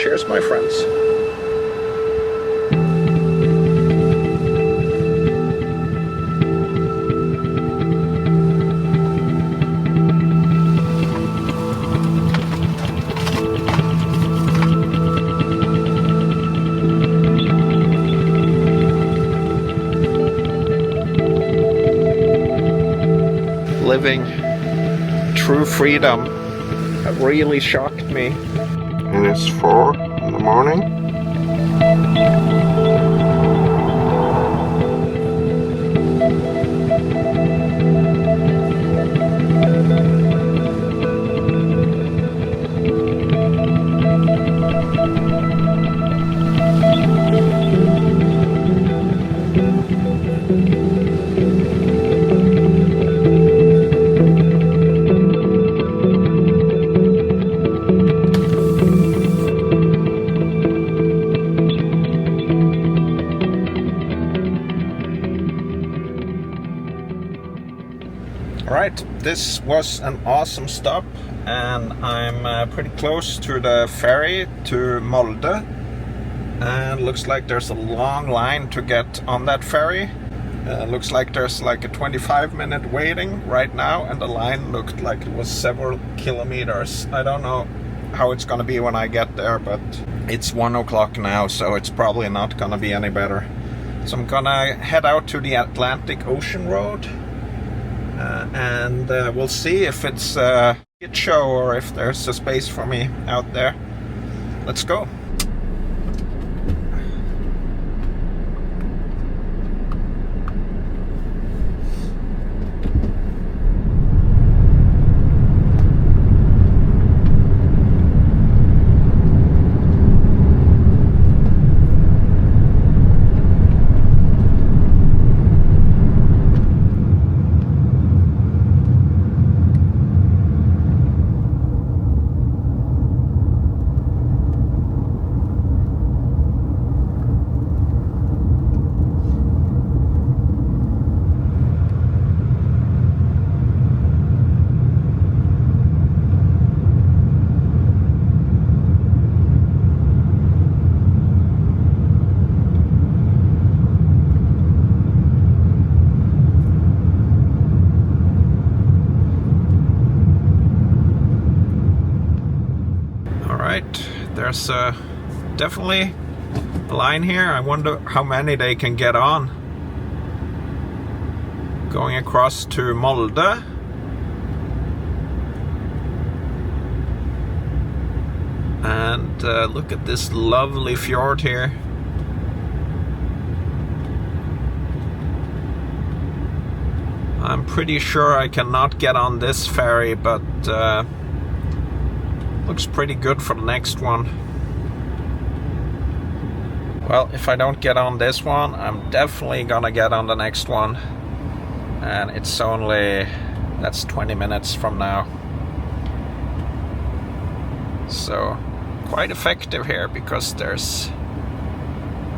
Cheers, my friends. Living true freedom really shocked me. And it's 4 in the morning. Alright, this was an awesome stop, and I'm pretty close to the ferry to Molde, and looks like there's a long line to get on that ferry. Looks like there's like a 25-minute waiting right now, and the line looked like it was several kilometers. I don't know how it's gonna be when I get there, but it's 1 o'clock now, so it's probably not gonna be any better. So I'm gonna head out to the Atlanticocean road. And we'll see if it's a shit show or if there's a space for me out there. Let's go. There's definitely a line here. I wonder how many they can get on. Going across to Molde. And look at this lovely fjord here. I'm pretty sure I cannot get on this ferry, but looks pretty good for the next one. Well, if I don't get on this one, I'm definitely gonna get on the next one. And it's only, that's 20 minutes from now. So, quite effective here because there's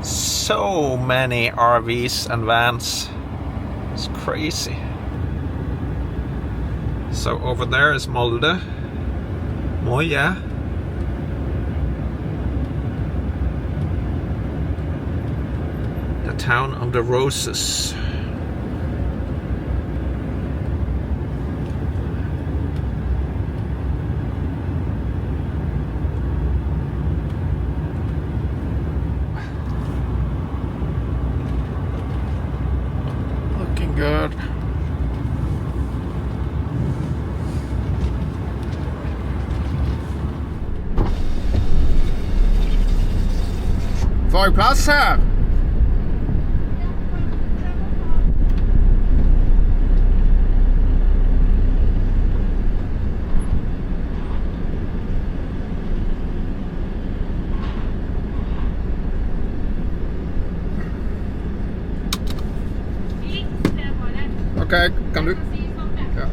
so many RVs and vans. It's crazy. So over there is Molde. Moja. The town of the roses. Looking good. Får vi plads her? Okay, kan du? Ja.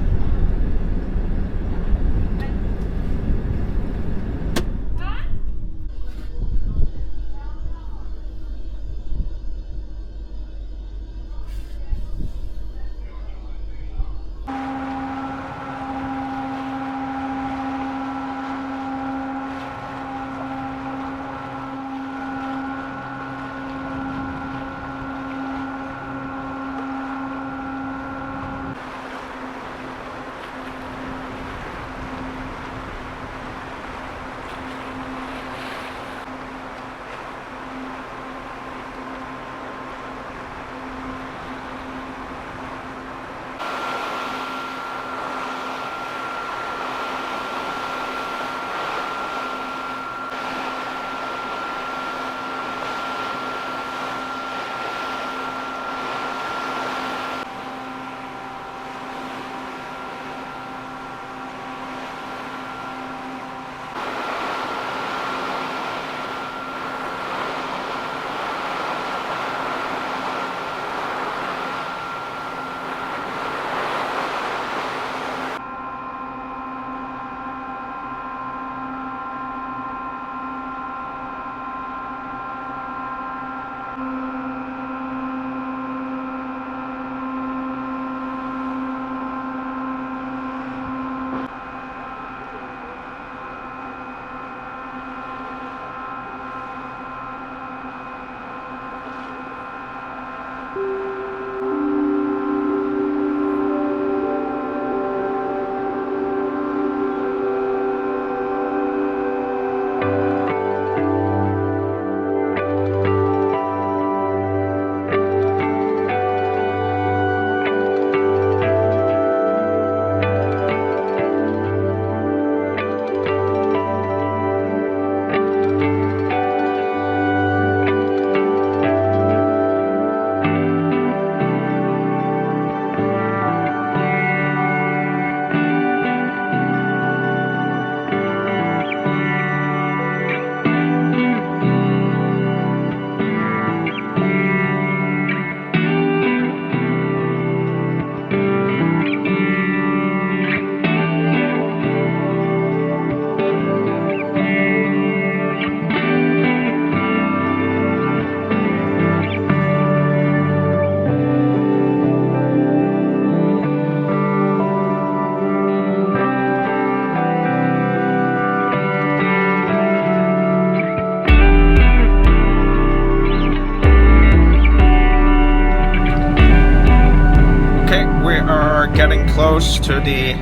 close to the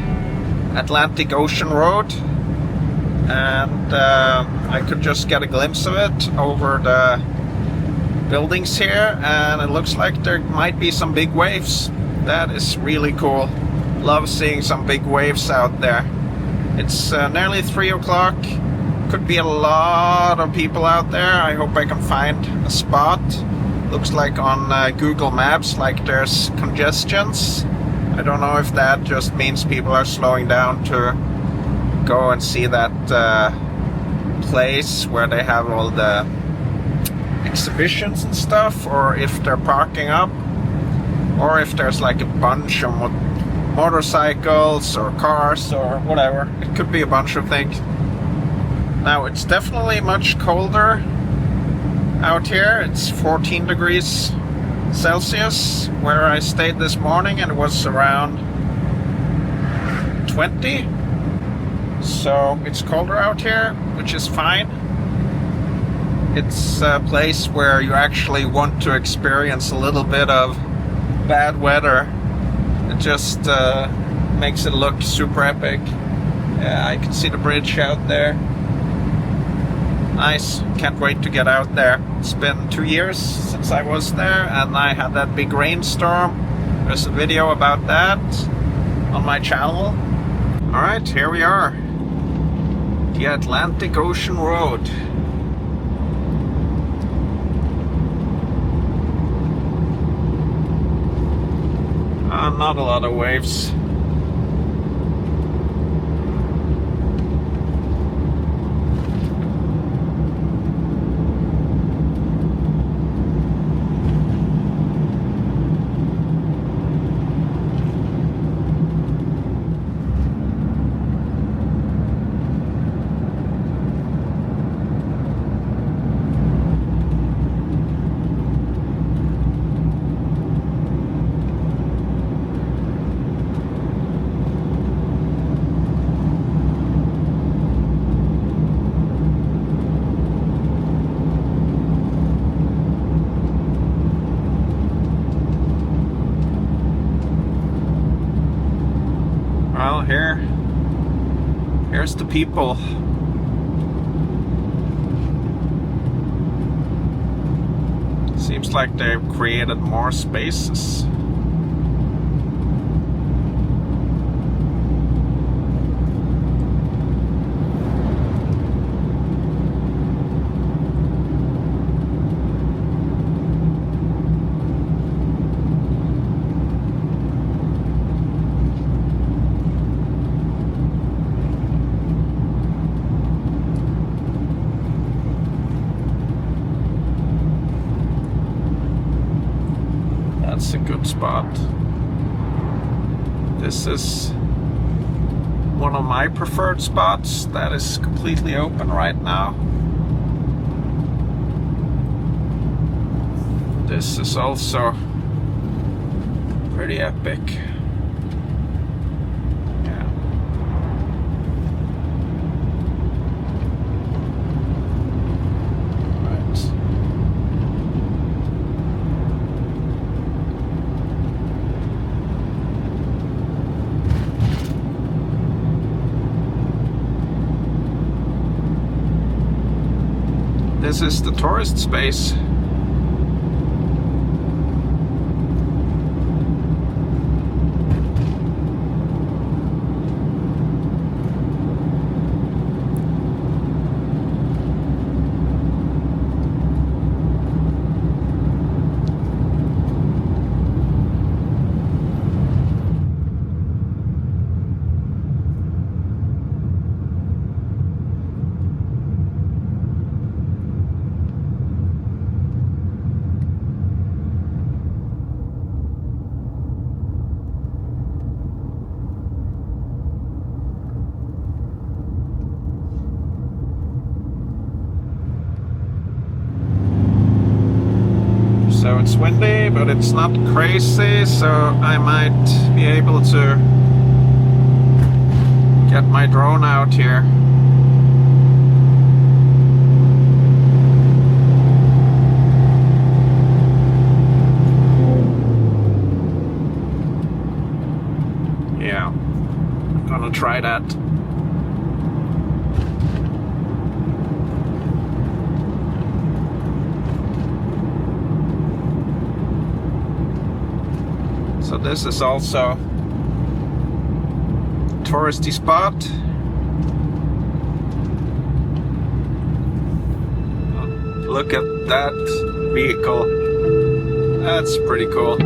Atlantic Ocean road, and I could just get a glimpse of it over the buildings here, and it looks like there might be some big waves. That is really cool. Love seeing some big waves out there. It's nearly 3 o'clock. Could be a lot of people out there. I hope I can find a spot. Looks like on Google Maps like there's congestions. I don't know if that just means people are slowing down to go and see that place where they have all the exhibitions and stuff, or if they're parking up, or if there's like a bunch of motorcycles or cars or whatever. It could be a bunch of things. Now it's definitely much colder out here. It's 14 degrees Celsius where I stayed this morning, and it was around 20. So it's colder out here, which is fine. It's a place where you actually want to experience a little bit of bad weather. It just makes it look super epic. Yeah, I can see the bridge out there. Nice. Can't wait to get out there. It's been 2 years since I was there, and I had that big rainstorm. There's a video about that on my channel. Alright, here we are. The Atlantic Ocean Road. Not a lot of waves. Well, here's the people. Seems like they've created more spaces. That's a good spot. This is one of my preferred spots that is completely open right now. This is also pretty epic. Yeah. Right. This is the tourist space. So it's windy, but it's not crazy, so I might be able to get my drone out here. Yeah. try that. So this is also a touristy spot. Look at that vehicle. That's pretty cool.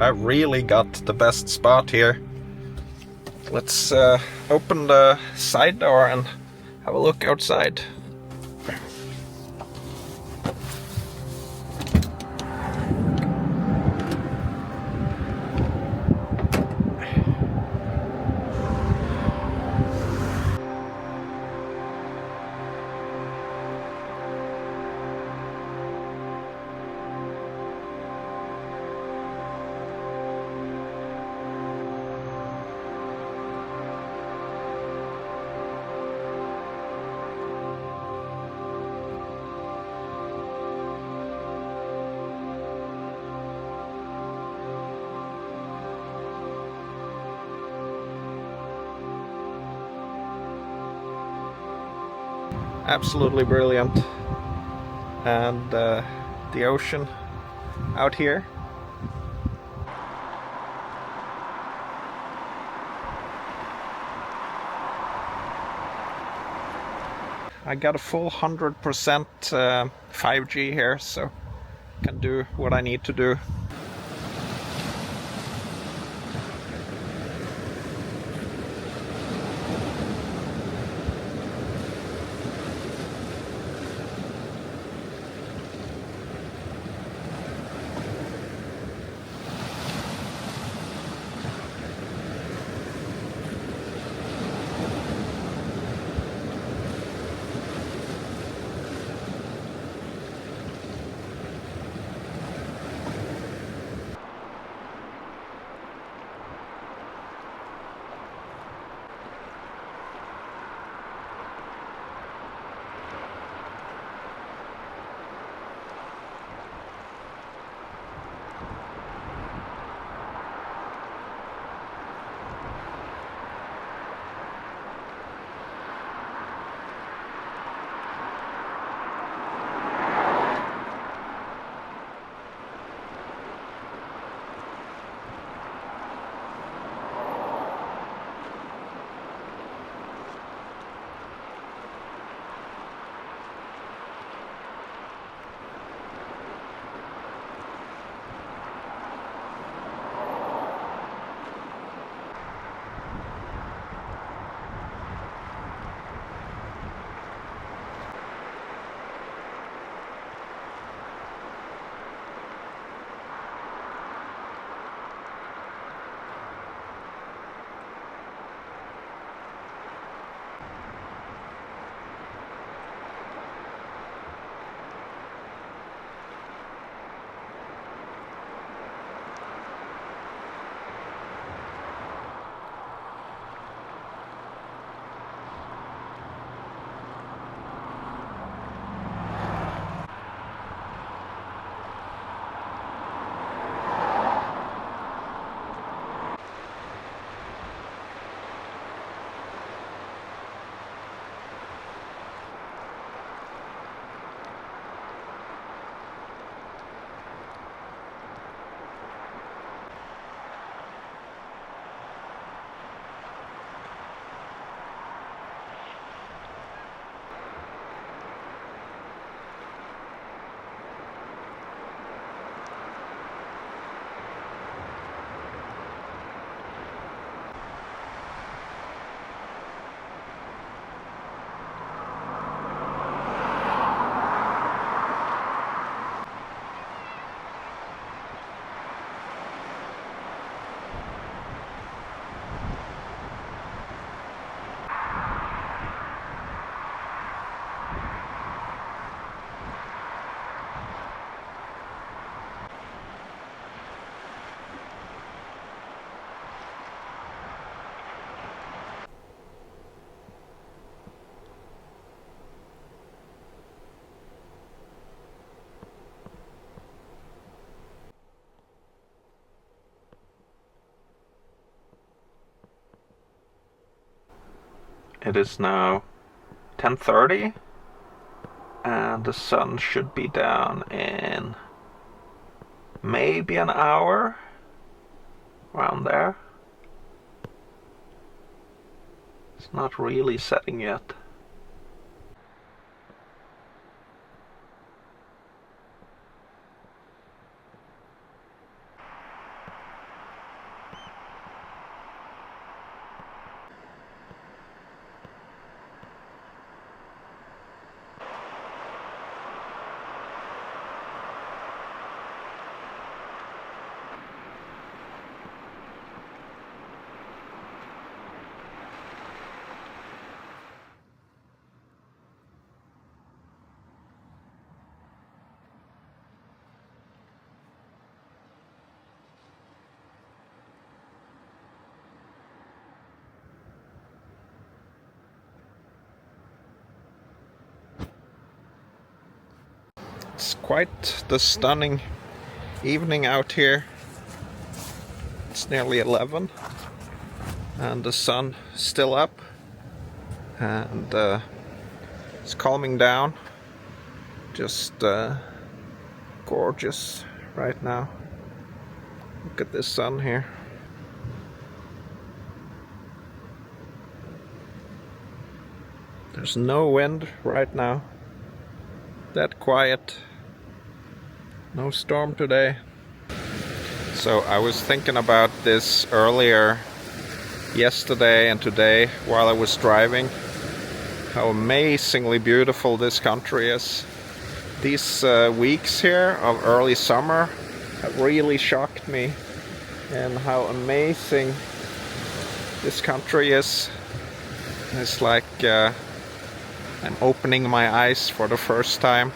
I really got the best spot here. Let's open the side door and have a look outside. Absolutely brilliant. And the ocean out here. I got a full 100% 5G here, so can do what I need to do. It is now 10:30 and the sun should be down in maybe an hour, around there. It's not really setting yet. It's quite the stunning evening out here. It's nearly 11 and the sun still up, and it's calming down. Just gorgeous right now. Look at this sun here. There's no wind right now. That quiet. No storm today. So I was thinking about this earlier yesterday and today while I was driving. How amazingly beautiful this country is. These weeks here of early summer have really shocked me, and how amazing this country is. It's like I'm opening my eyes for the first time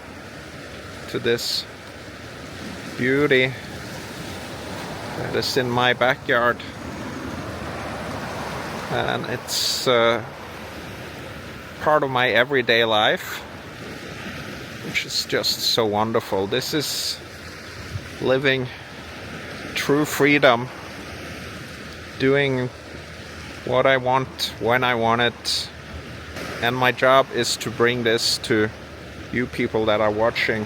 to this beauty that is in my backyard, and it's part of my everyday life, which is just so wonderful. This is living true freedom, doing what I want when I want it, and my job is to bring this to you people that are watching.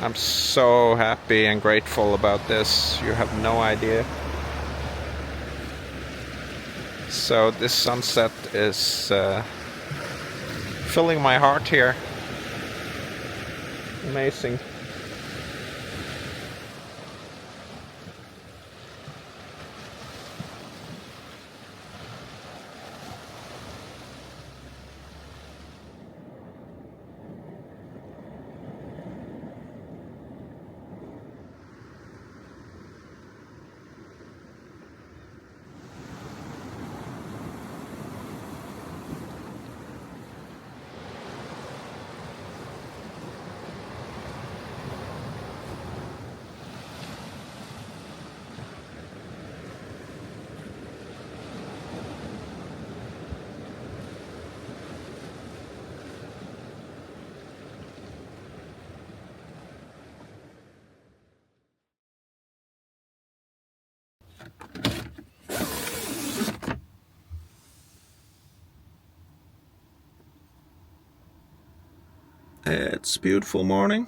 I'm so happy and grateful about this. You have no idea. So this sunset is filling my heart here. Amazing. It's a beautiful morning.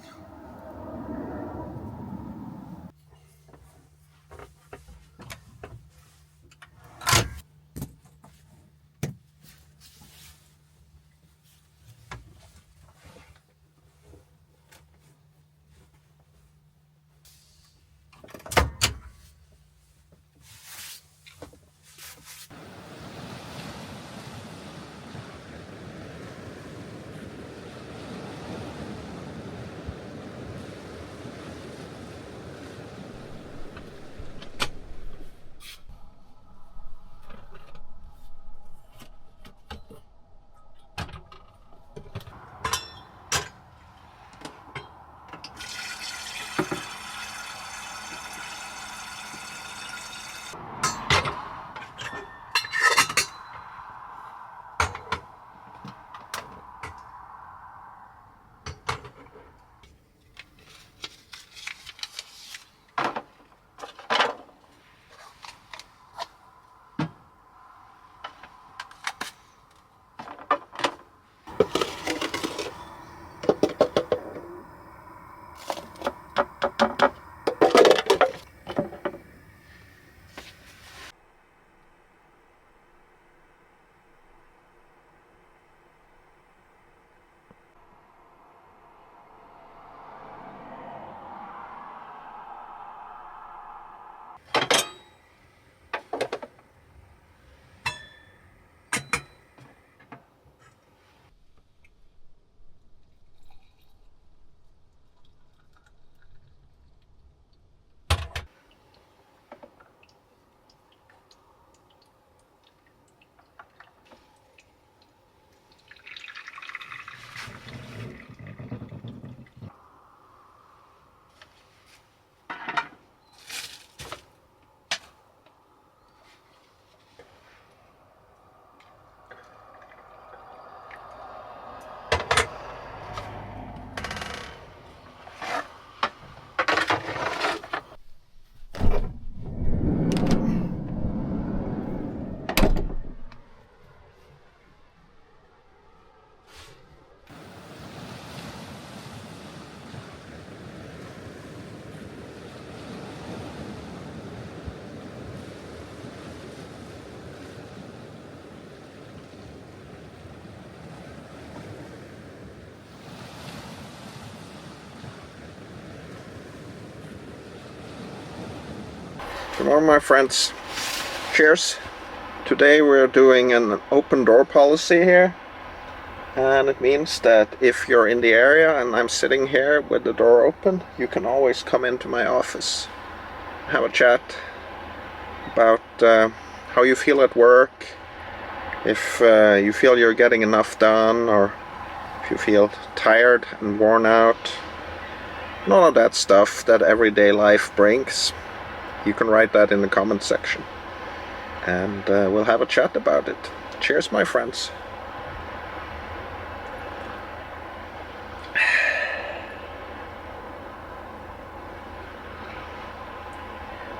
Good morning, my friends. Cheers. Today we're doing an open door policy here, and it means that if you're in the area and I'm sitting here with the door open, you can always come into my office, have a chat about how you feel at work, if you feel you're getting enough done, or if you feel tired and worn out, and all of that stuff that everyday life brings. You can write that in the comment section, and we'll have a chat about it. Cheers, my friends.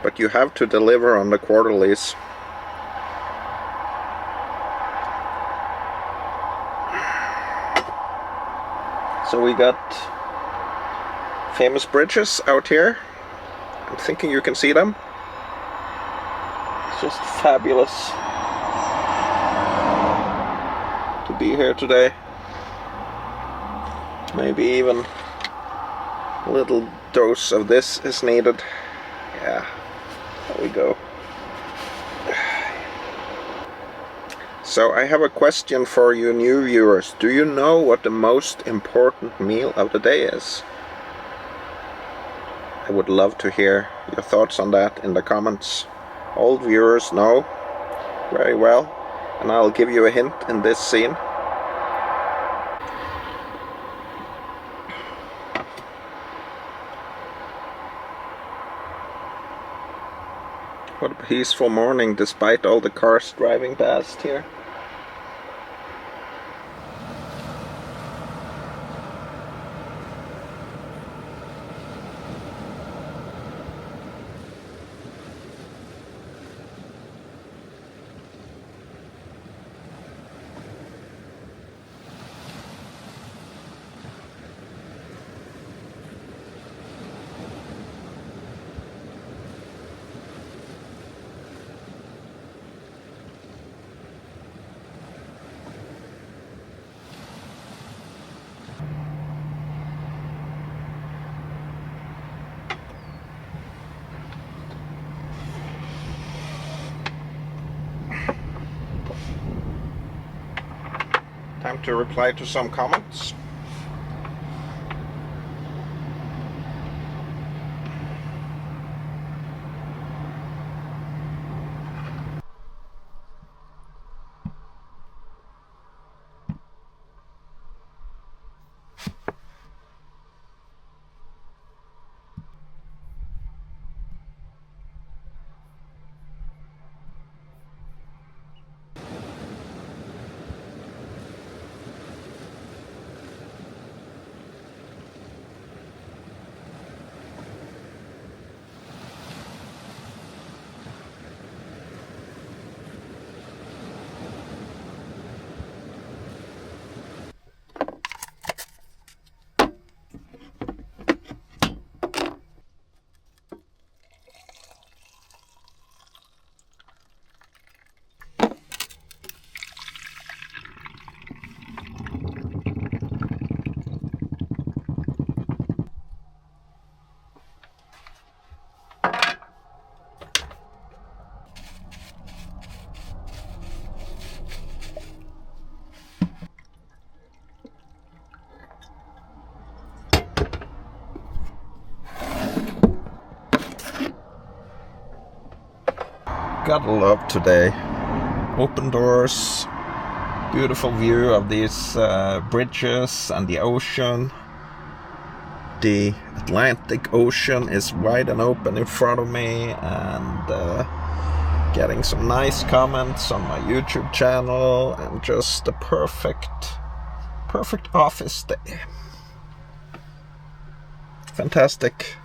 But you have to deliver on the quarterlies. So we got famous bridges out here. I'm thinking you can see them. It's just fabulous to be here today. Maybe even a little dose of this is needed. Yeah, there we go. So I have a question for you new viewers. Do you know what the most important meal of the day is? I would love to hear your thoughts on that in the comments. Old viewers know very well, and I'll give you a hint in this scene. What a peaceful morning despite all the cars driving past here. Time to reply to some comments. Gotta love today. Open doors, beautiful view of these bridges and the ocean. The Atlantic Ocean is wide and open in front of me, and getting some nice comments on my YouTube channel, and just a perfect office day. Fantastic.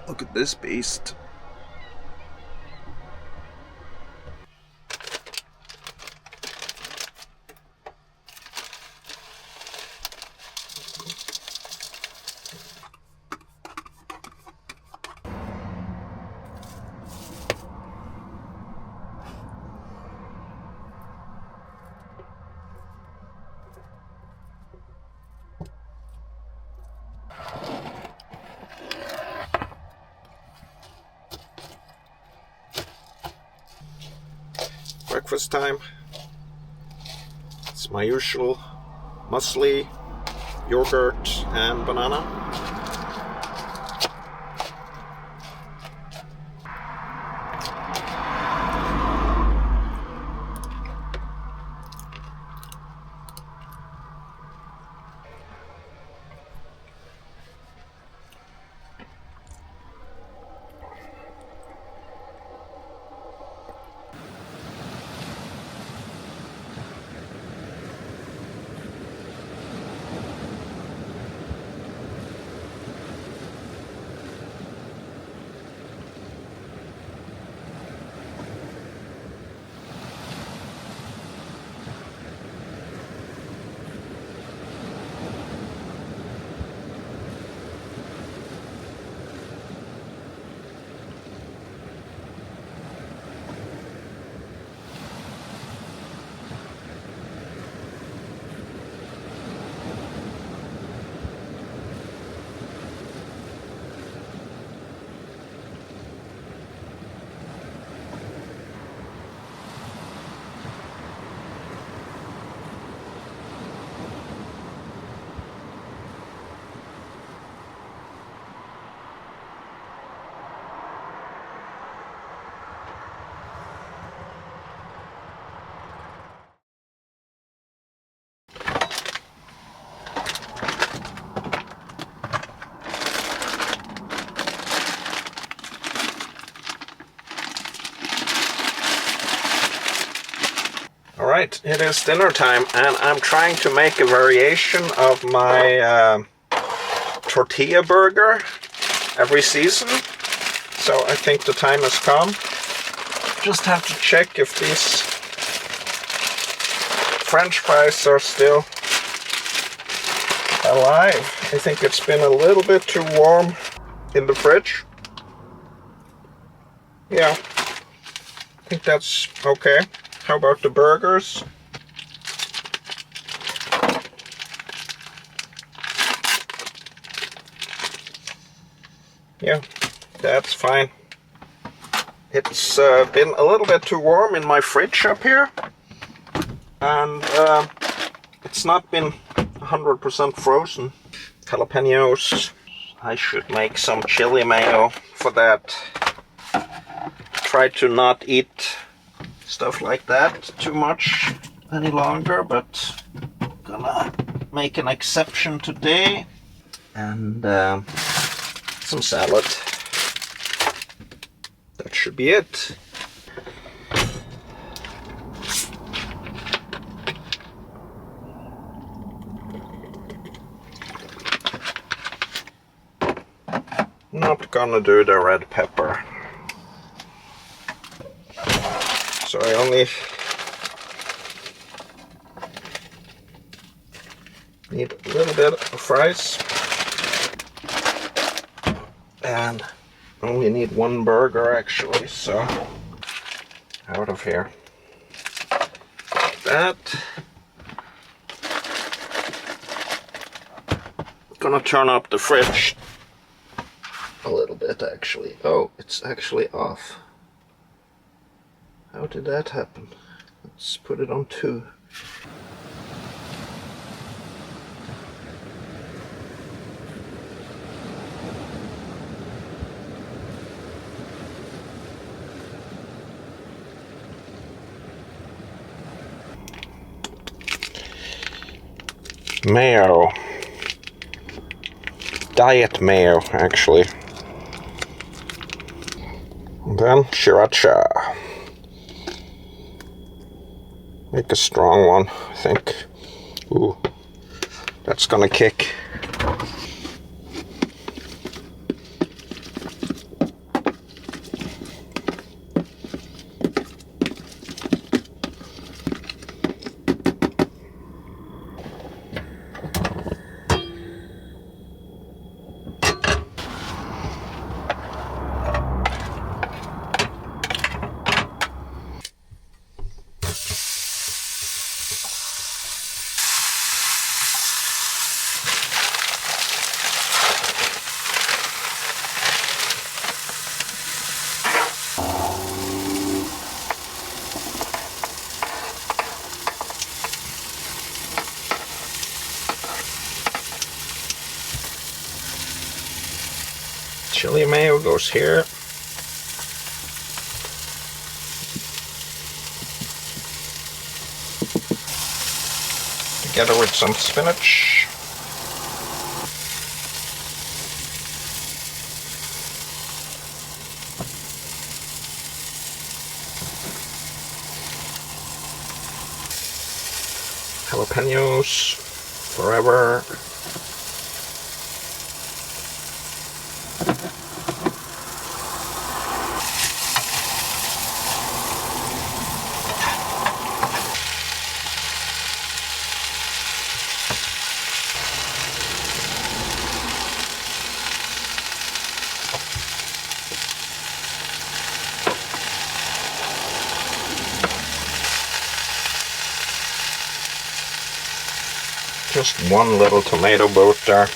Look at this beast. breakfast time. It's my usual muesli, yogurt and banana. Alright, it is dinner time and I'm trying to make a variation of my tortilla burger every season. So I think the time has come. Just have to check if these French fries are still alive. I think it's been a little bit too warm in the fridge. Yeah, I think that's okay. How about the burgers? Yeah, that's fine. It's been a little bit too warm in my fridge up here. And it's not been 100% frozen. Jalapenos. I should make some chili mayo for that. Try to not eat stuff like that too much any longer, but gonna make an exception today. And some salad. That should be it. Not gonna do the red pepper. So I only need a little bit of fries. And only need one burger actually, so out of here. That. Gonna turn up the fridge a little bit actually. Oh, it's actually off. How did that happen? Let's put it on 2. Mayo. Diet mayo, actually. And then sriracha. Make a strong one, I think. Ooh, that's gonna kick. Chili mayo goes here. Together with some spinach. Jalapenos forever. Just one little tomato boat there.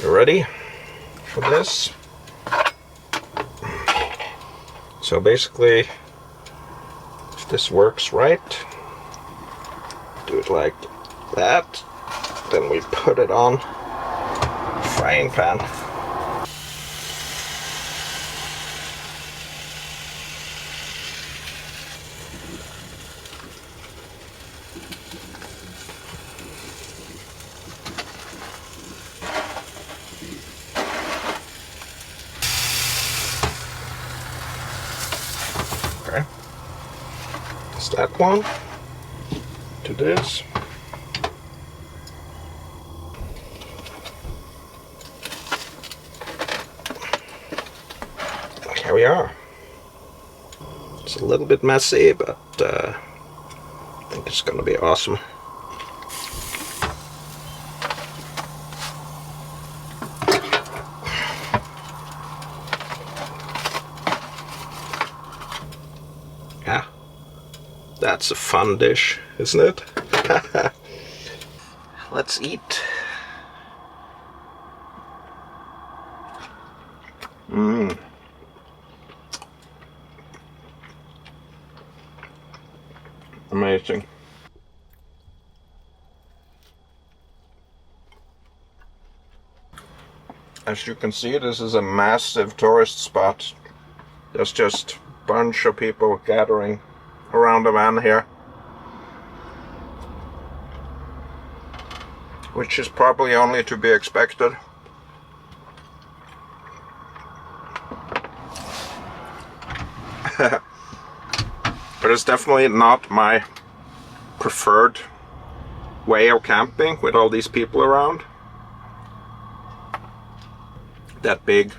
You ready for this? So basically, if this works right, do it like that, then we put it on frying pan. Okay, just that one to this. Here we are. It's a little bit messy, but I think it's gonna be awesome. Yeah, that's a fun dish, isn't it? Let's eat. Amazing. As you can see, this is a massive tourist spot. There's just a bunch of people gathering around the van here, which is probably only to be expected. But it's definitely not my preferred way of camping with all these people around. That big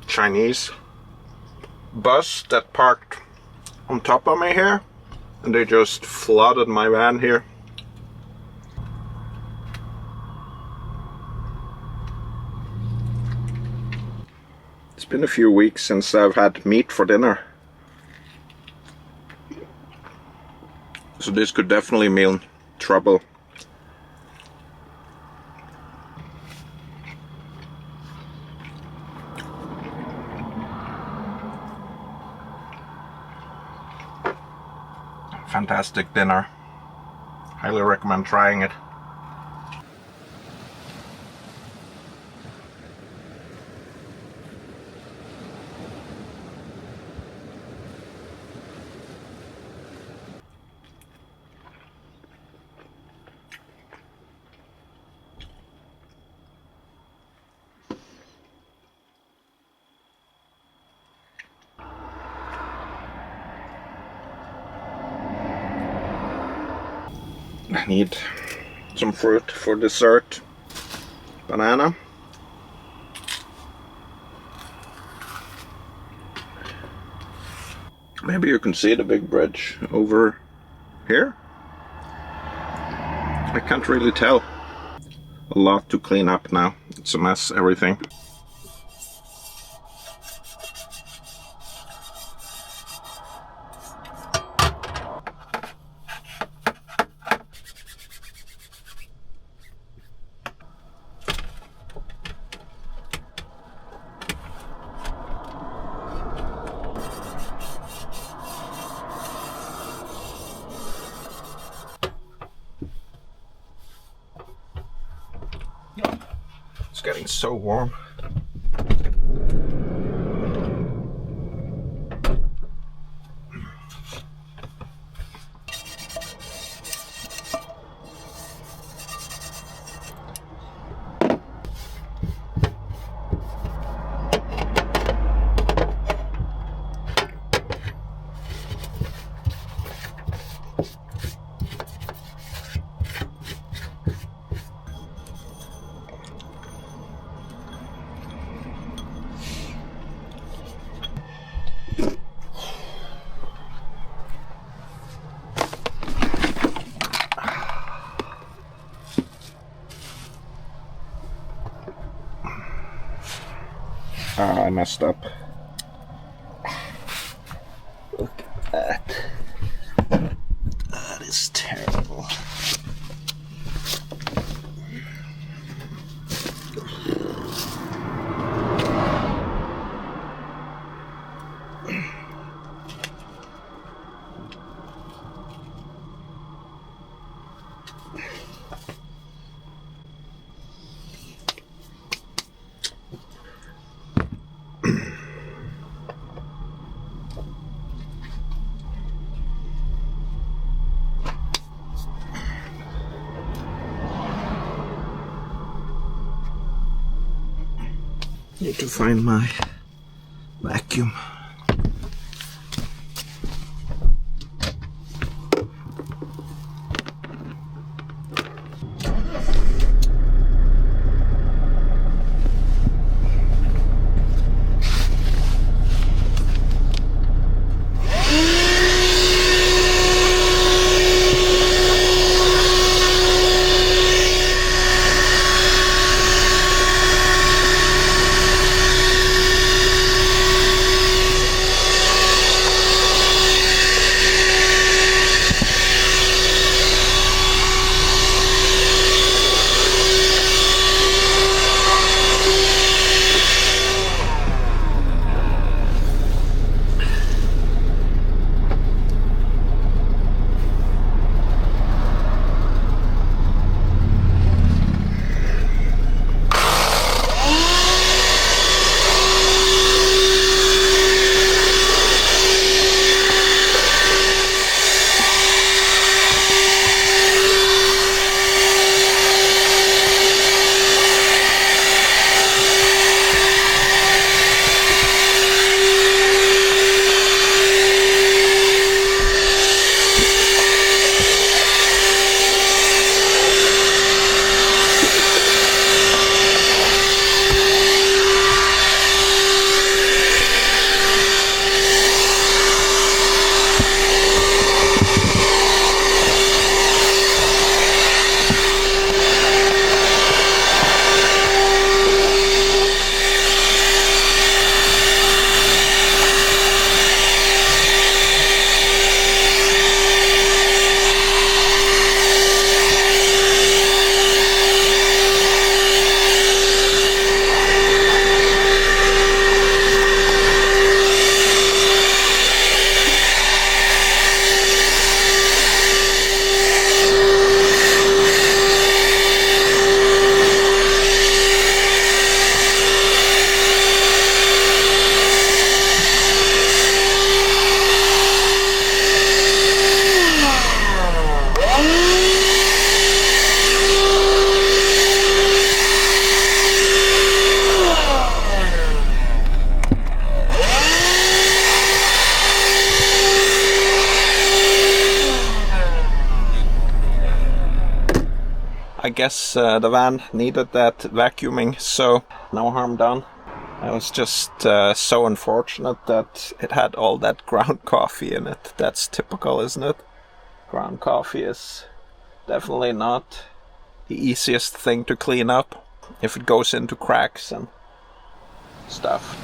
Chinese bus that parked on top of me here, and they just flooded my van here. It's been a few weeks since I've had meat for dinner, so this could definitely mean trouble. Fantastic dinner. Highly recommend trying it. I need some fruit for dessert. Banana. Maybe you can see the big bridge over here. I can't really tell. A lot to clean up now. It's a mess, everything. It's getting so warm. I messed up. Look at that. That is terrible. Need to find my vacuum. I guess the van needed that vacuuming, so no harm done. I was just so unfortunate that it had all that ground coffee in it. That's typical, isn't it? Ground coffee is Definitely not the easiest thing to clean up if it goes into cracks and stuff.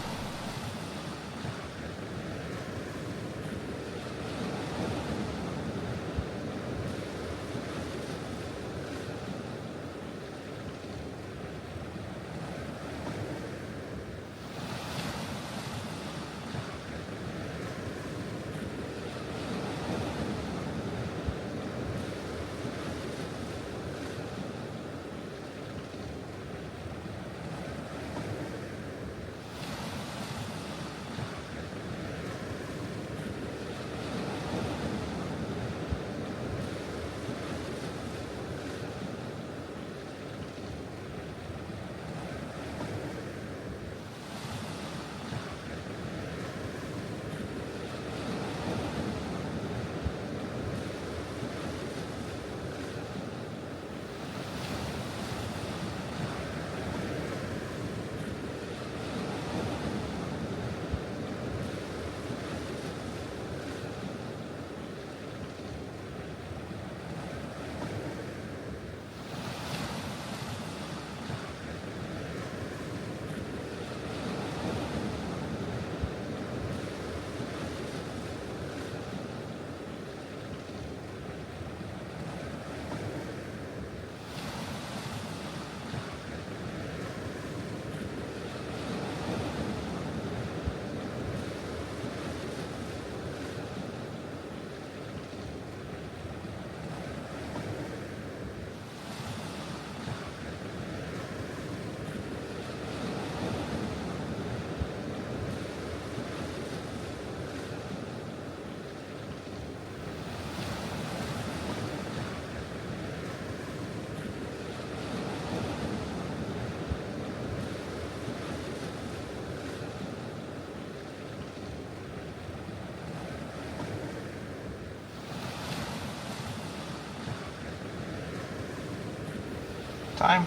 Time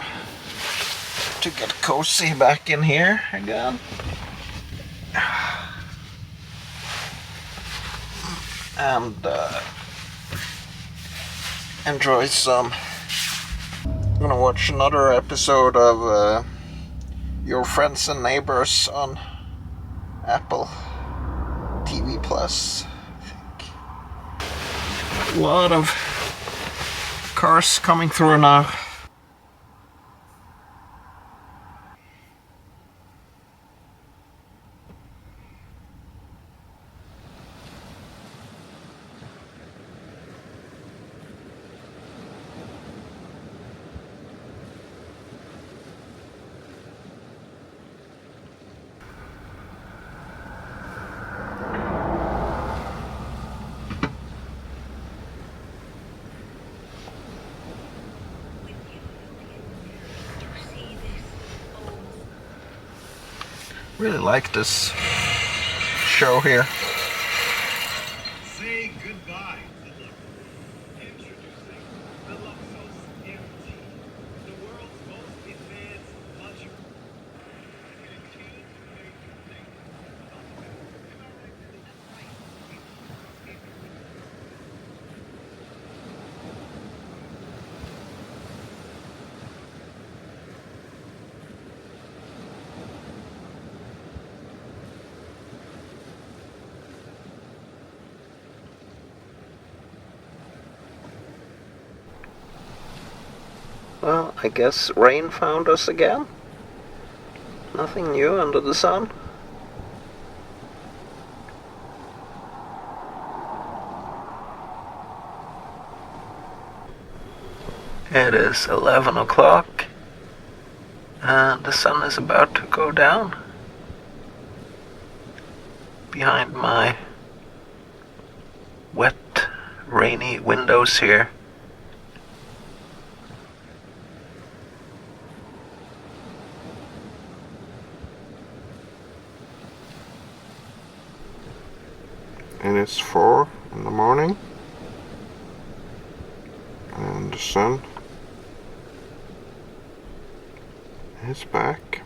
to get cozy back in here again. And enjoy some. I'm gonna watch another episode of Your Friends and Neighbors on Apple TV Plus. I think. A lot of cars coming through now. Really like this show here. Say goodbye to luck. Introducing the Luxos MT, the world's most advanced luxury. It continues to make you think about the past. Am I right, Billy? Well, I guess rain found us again. Nothing new under the sun. It is 11 o'clock and the sun is about to go down. Behind my wet, rainy windows here. And it's 4 in the morning, and the sun is back.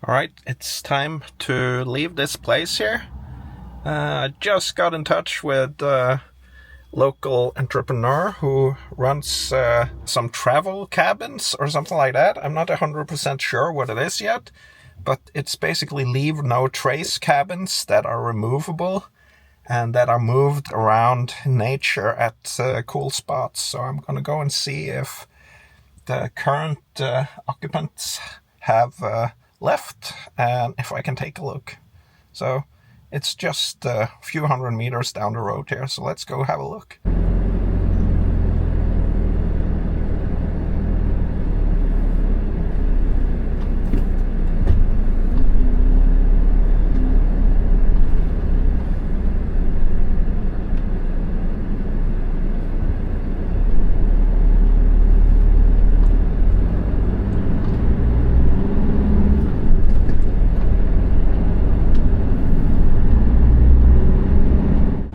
Alright, it's time to leave this place here. I just got in touch with a local entrepreneur who runs some travel cabins or something like that. I'm not 100% sure what it is yet, but it's basically leave no trace cabins that are removable and that are moved around nature at cool spots. So I'm gonna go and see if the current occupants have left and if I can take a look. So it's just a few hundred meters down the road here, so let's go have a look.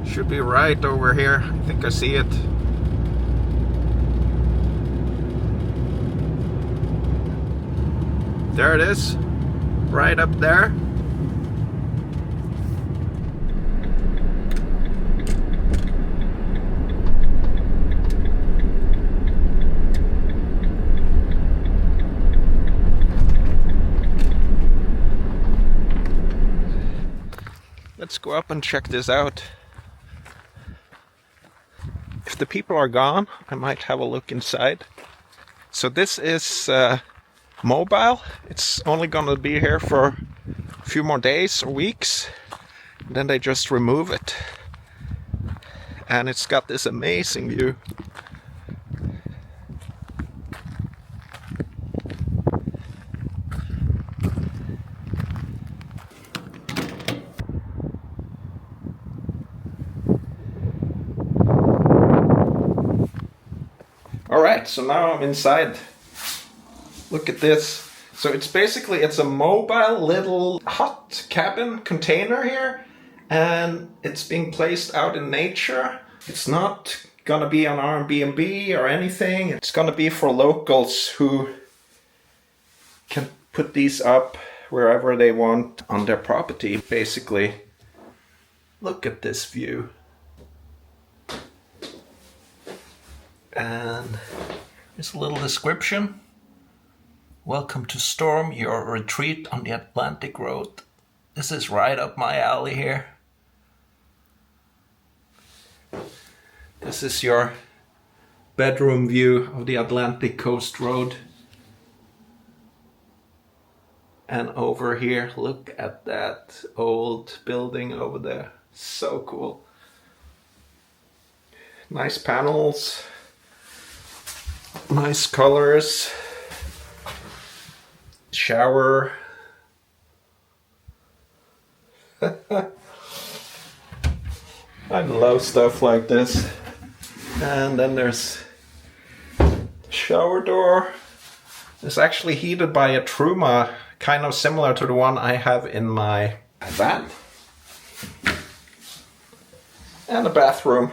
Should be right over here. I think I see it. There it is, right up there. Let's go up and check this out. If the people are gone, I might have a look inside. So this is mobile. It's only gonna be here for a few more days or weeks. Then they just remove it. And it's got this amazing view. Alright, so now I'm inside. Look at this. So it's a mobile little hut cabin container here, and it's being placed out in nature. It's not gonna be on Airbnb or anything. It's gonna be for locals who can put these up wherever they want on their property, basically. Look at this view. And here's a little description. Welcome to Storm, your retreat on the Atlantic Road. This is right up my alley here. This is your bedroom view of the Atlantic Coast Road. And over here, look at that old building over there. So cool. Nice panels. Nice colors. Shower. I love stuff like this. And then there's shower door. It's actually heated by a Truma, kind of similar to the one I have in my van. And a bathroom.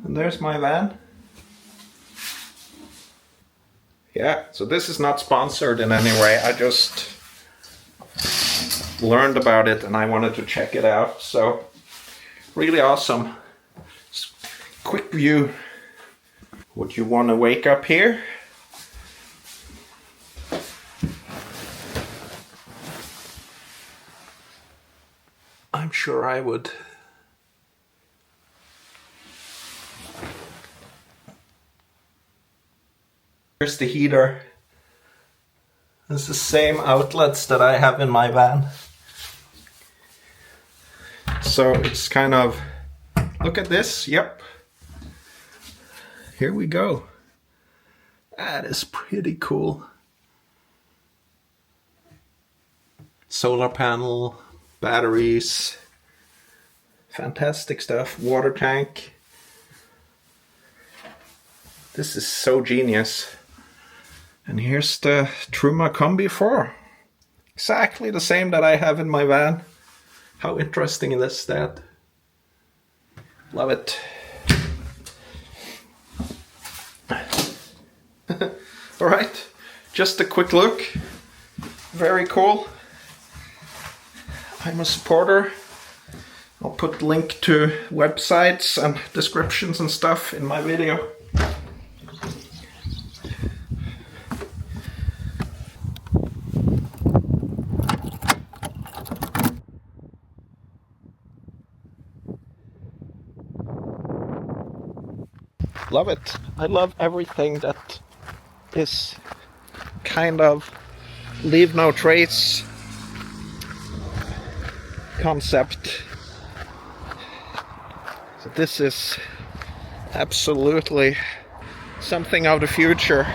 And there's my van. Yeah, so this is not sponsored in any way. I just learned about it and I wanted to check it out. So, really awesome. Quick view. Would you want to wake up here? I'm sure I would. Here's the heater. It's the same outlets that I have in my van. So it's kind of, look at this, yep. Here we go. That is pretty cool. Solar panel, batteries, fantastic stuff, water tank. This is so genius. And here's the Truma Combi 4. Exactly the same that I have in my van. How interesting is that? Love it. All right, just a quick look. Very cool. I'm a supporter. I'll put link to websites and descriptions and stuff in my video. Love it. I love everything that is kind of leave no trace concept. So this is absolutely something of the future.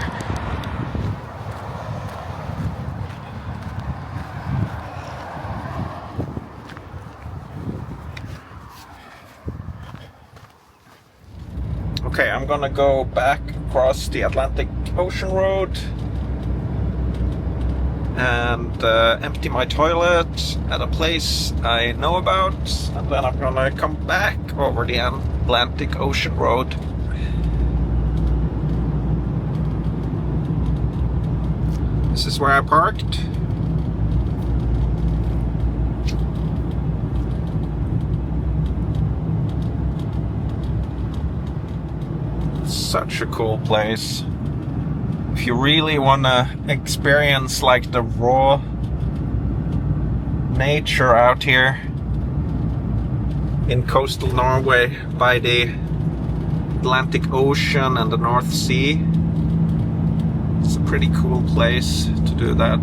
Okay, I'm gonna go back across the Atlantic Ocean Road and empty my toilet at a place I know about, and then I'm gonna come back over the Atlantic Ocean Road. This is where I parked. Such a cool place. If you really want to experience like the raw nature out here in coastal Norway by the Atlantic Ocean and the North Sea, it's a pretty cool place to do that.